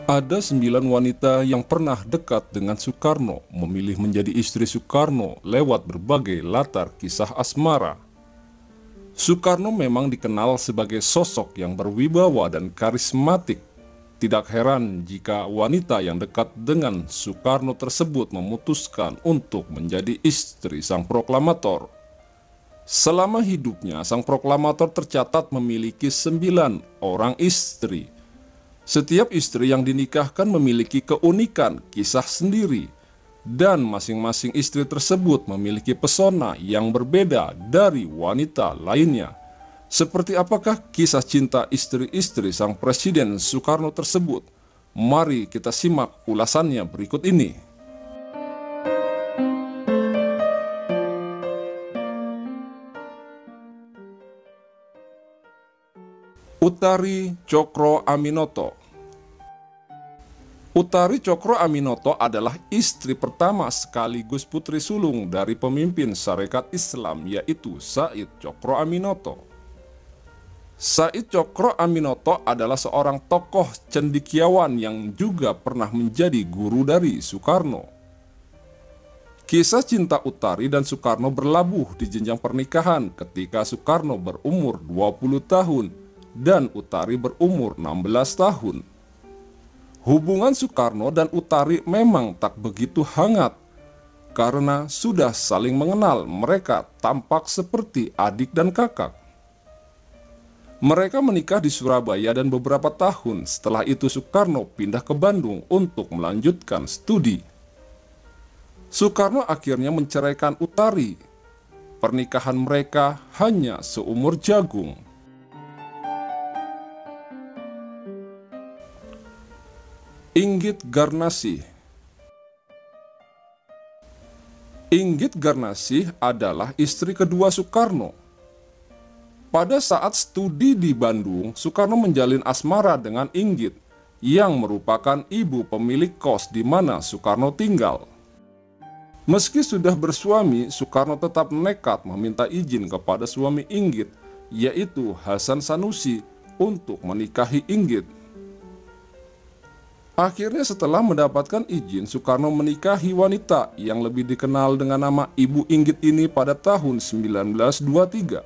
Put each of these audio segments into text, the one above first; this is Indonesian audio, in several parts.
Ada 9 wanita yang pernah dekat dengan Soekarno memilih menjadi istri Soekarno lewat berbagai latar kisah asmara. Soekarno memang dikenal sebagai sosok yang berwibawa dan karismatik. Tidak heran jika wanita yang dekat dengan Soekarno tersebut memutuskan untuk menjadi istri sang proklamator. Selama hidupnya, sang proklamator tercatat memiliki 9 orang istri. Setiap istri yang dinikahkan memiliki keunikan kisah sendiri, dan masing-masing istri tersebut memiliki pesona yang berbeda dari wanita lainnya. Seperti apakah kisah cinta istri-istri sang Presiden Soekarno tersebut? Mari kita simak ulasannya berikut ini. Utari Cokro Aminoto. Utari Cokro Aminoto adalah istri pertama sekaligus putri sulung dari pemimpin Sarekat Islam, yaitu Said Cokro Aminoto. Said Cokro Aminoto adalah seorang tokoh cendekiawan yang juga pernah menjadi guru dari Soekarno. Kisah cinta Utari dan Soekarno berlabuh di jenjang pernikahan ketika Soekarno berumur 20 tahun dan Utari berumur 16 tahun. Hubungan Soekarno dan Utari memang tak begitu hangat karena sudah saling mengenal. Mereka tampak seperti adik dan kakak. Mereka menikah di Surabaya dan beberapa tahun setelah itu Soekarno pindah ke Bandung untuk melanjutkan studi. Soekarno akhirnya menceraikan Utari. Pernikahan mereka hanya seumur jagung. Inggit Garnasih. Inggit Garnasih adalah istri kedua Soekarno. Pada saat studi di Bandung, Soekarno menjalin asmara dengan Inggit yang merupakan ibu pemilik kos di mana Soekarno tinggal. Meski sudah bersuami, Soekarno tetap nekat meminta izin kepada suami Inggit, yaitu Hasan Sanusi, untuk menikahi Inggit. Akhirnya setelah mendapatkan izin, Soekarno menikahi wanita yang lebih dikenal dengan nama Ibu Inggit ini pada tahun 1923.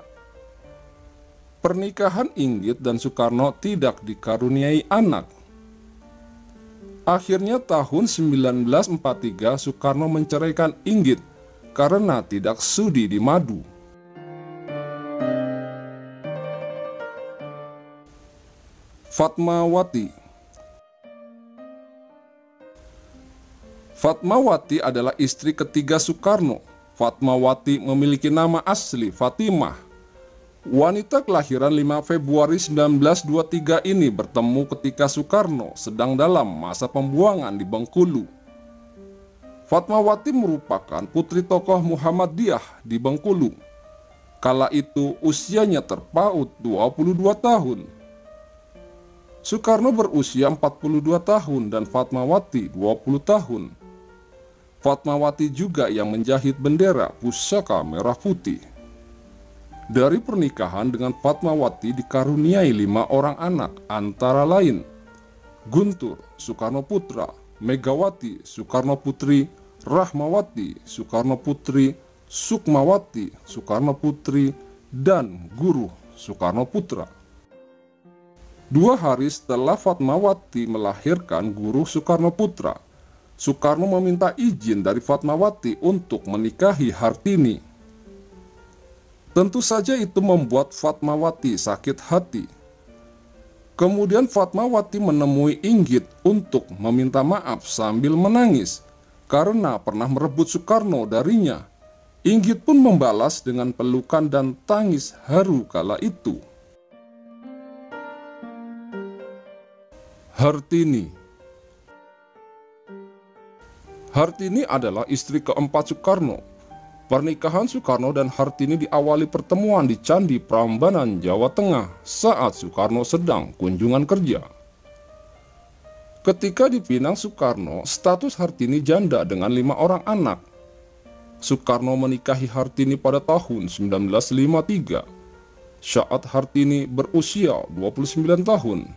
Pernikahan Inggit dan Soekarno tidak dikaruniai anak. Akhirnya tahun 1943 Soekarno menceraikan Inggit karena tidak sudi di madu. Fatmawati. Fatmawati adalah istri ketiga Soekarno. Fatmawati memiliki nama asli Fatimah. Wanita kelahiran 5 Februari 1923 ini bertemu ketika Soekarno sedang dalam masa pembuangan di Bengkulu. Fatmawati merupakan putri tokoh Muhammadiyah di Bengkulu. Kala itu usianya terpaut 22 tahun. Soekarno berusia 42 tahun dan Fatmawati 20 tahun. Fatmawati juga yang menjahit bendera pusaka merah putih. Dari pernikahan dengan Fatmawati dikaruniai 5 orang anak, antara lain Guntur Soekarno Putra, Megawati Soekarno Putri, Rahmawati Soekarno Putri, Sukmawati Soekarno Putri, dan Guru Soekarno Putra. 2 hari setelah Fatmawati melahirkan Guru Soekarno Putra, Soekarno meminta izin dari Fatmawati untuk menikahi Hartini. Tentu saja itu membuat Fatmawati sakit hati. Kemudian Fatmawati menemui Inggit untuk meminta maaf sambil menangis karena pernah merebut Soekarno darinya. Inggit pun membalas dengan pelukan dan tangis haru kala itu. Hartini. Hartini adalah istri keempat Soekarno. Pernikahan Soekarno dan Hartini diawali pertemuan di Candi Prambanan, Jawa Tengah saat Soekarno sedang kunjungan kerja. Ketika di Pinang Soekarno, status Hartini janda dengan 5 orang anak. Soekarno menikahi Hartini pada tahun 1953. Saat Hartini berusia 29 tahun.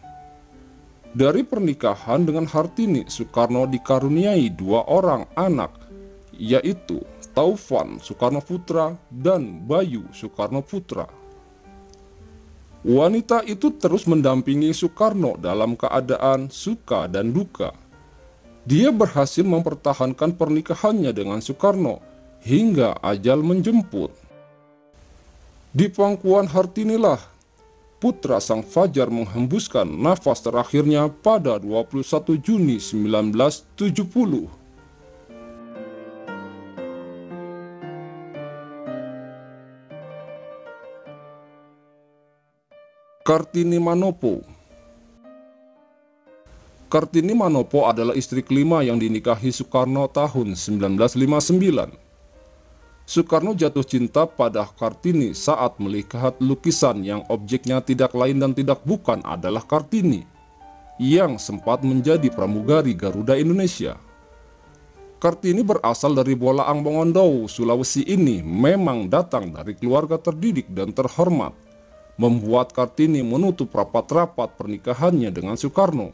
Dari pernikahan dengan Hartini, Soekarno dikaruniai 2 orang anak, yaitu Taufan Soekarno Putra dan Bayu Soekarno Putra. Wanita itu terus mendampingi Soekarno dalam keadaan suka dan duka. Dia berhasil mempertahankan pernikahannya dengan Soekarno hingga ajal menjemput. Di pangkuan Hartinilah putra sang fajar menghembuskan nafas terakhirnya pada 21 Juni 1970. Kartini Manopo. Kartini Manopo adalah istri kelima yang dinikahi Soekarno tahun 1959. Soekarno jatuh cinta pada Kartini saat melihat lukisan yang objeknya tidak lain dan tidak bukan adalah Kartini, yang sempat menjadi pramugari Garuda Indonesia. Kartini berasal dari Bolaang Mongondo, Sulawesi. Ini memang datang dari keluarga terdidik dan terhormat, membuat Kartini menutup rapat-rapat pernikahannya dengan Soekarno.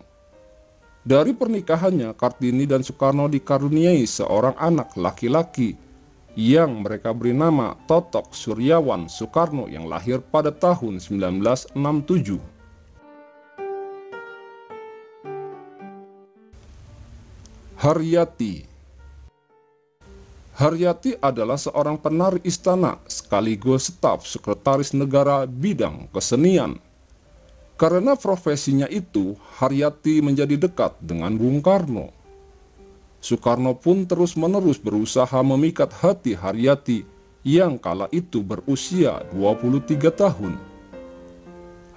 Dari pernikahannya, Kartini dan Soekarno dikaruniai seorang anak laki-laki yang mereka beri nama Totok Suryawan Soekarno yang lahir pada tahun 1967. Haryati. Haryati adalah seorang penari istana sekaligus staf sekretaris negara bidang kesenian. Karena profesinya itu, Haryati menjadi dekat dengan Bung Karno. Soekarno pun terus-menerus berusaha memikat hati Haryati yang kala itu berusia 23 tahun.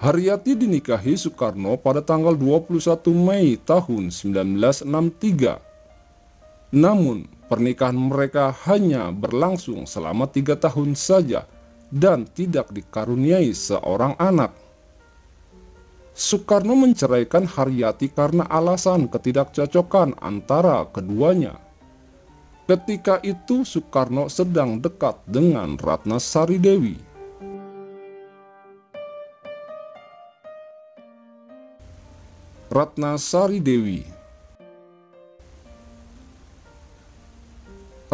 Haryati dinikahi Soekarno pada tanggal 21 Mei tahun 1963. Namun, pernikahan mereka hanya berlangsung selama 3 tahun saja dan tidak dikaruniai seorang anak. Soekarno menceraikan Haryati karena alasan ketidakcocokan antara keduanya. Ketika itu Soekarno sedang dekat dengan Ratna Sari Dewi. Ratna Sari Dewi.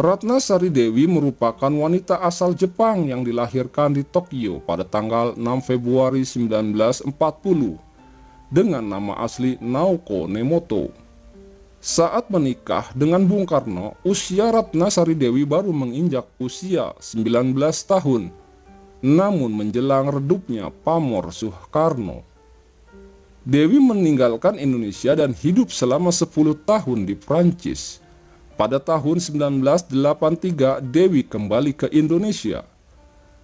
Ratna Sari Dewi merupakan wanita asal Jepang yang dilahirkan di Tokyo pada tanggal 6 Februari 1940. Dengan nama asli Naoko Nemoto. Saat menikah dengan Bung Karno, usia Ratna Sari Dewi baru menginjak usia 19 tahun. Namun menjelang redupnya pamor Soekarno, Dewi meninggalkan Indonesia dan hidup selama 10 tahun di Prancis. Pada tahun 1983, Dewi kembali ke Indonesia.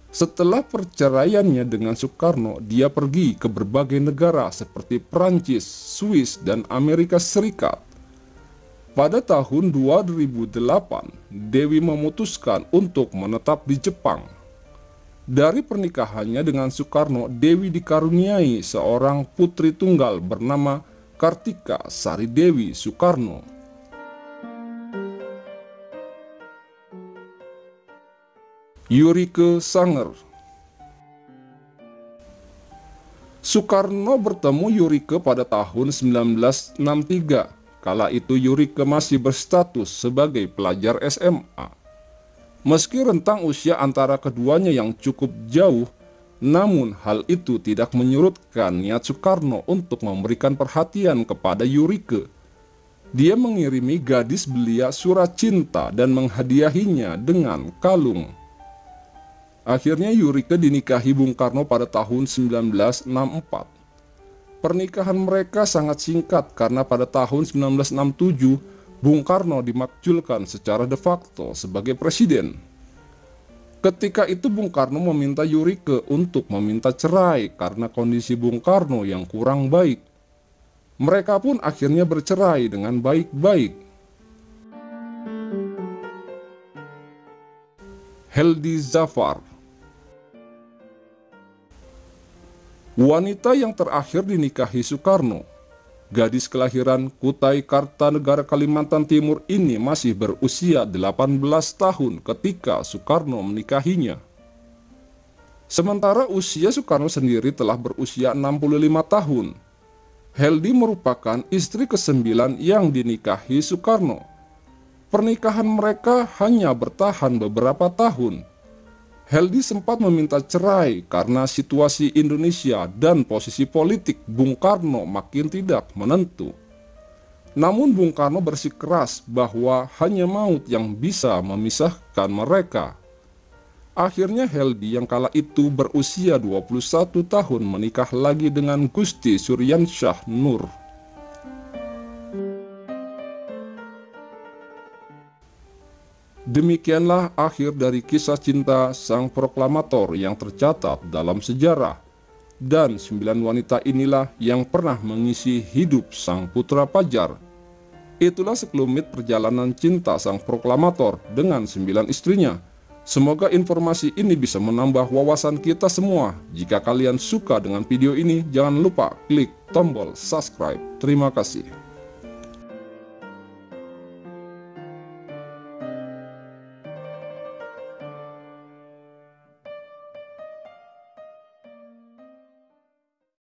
Setelah perceraiannya dengan Soekarno, dia pergi ke berbagai negara seperti Prancis, Swiss, dan Amerika Serikat. Pada tahun 2008, Dewi memutuskan untuk menetap di Jepang. Dari pernikahannya dengan Soekarno, Dewi dikaruniai seorang putri tunggal bernama Kartika Sari Dewi Soekarno. Yurike Sanger. Soekarno bertemu Yurike pada tahun 1963. Kala itu Yurike masih berstatus sebagai pelajar SMA. Meski rentang usia antara keduanya yang cukup jauh, namun hal itu tidak menyurutkan niat Soekarno untuk memberikan perhatian kepada Yurike. Dia mengirimi gadis belia surat cinta dan menghadiahinya dengan kalung. Akhirnya Yurike dinikahi Bung Karno pada tahun 1964. Pernikahan mereka sangat singkat karena pada tahun 1967 Bung Karno dimakzulkan secara de facto sebagai presiden. Ketika itu Bung Karno meminta Yurike untuk meminta cerai karena kondisi Bung Karno yang kurang baik. Mereka pun akhirnya bercerai dengan baik-baik. Heldi Zafar. Wanita yang terakhir dinikahi Soekarno, gadis kelahiran Kutai Kartanegara, Kalimantan Timur ini masih berusia 18 tahun ketika Soekarno menikahinya. Sementara usia Soekarno sendiri telah berusia 65 tahun. Heldi merupakan istri ke-9 yang dinikahi Soekarno. Pernikahan mereka hanya bertahan beberapa tahun. Heldi sempat meminta cerai karena situasi Indonesia dan posisi politik Bung Karno makin tidak menentu. Namun Bung Karno bersikeras bahwa hanya maut yang bisa memisahkan mereka. Akhirnya Heldi yang kala itu berusia 21 tahun menikah lagi dengan Gusti Suryansyah Nur. Demikianlah akhir dari kisah cinta sang proklamator yang tercatat dalam sejarah. Dan 9 wanita inilah yang pernah mengisi hidup sang putra Pajar. Itulah sekelumit perjalanan cinta sang proklamator dengan 9 istrinya. Semoga informasi ini bisa menambah wawasan kita semua. Jika kalian suka dengan video ini, jangan lupa klik tombol subscribe. Terima kasih.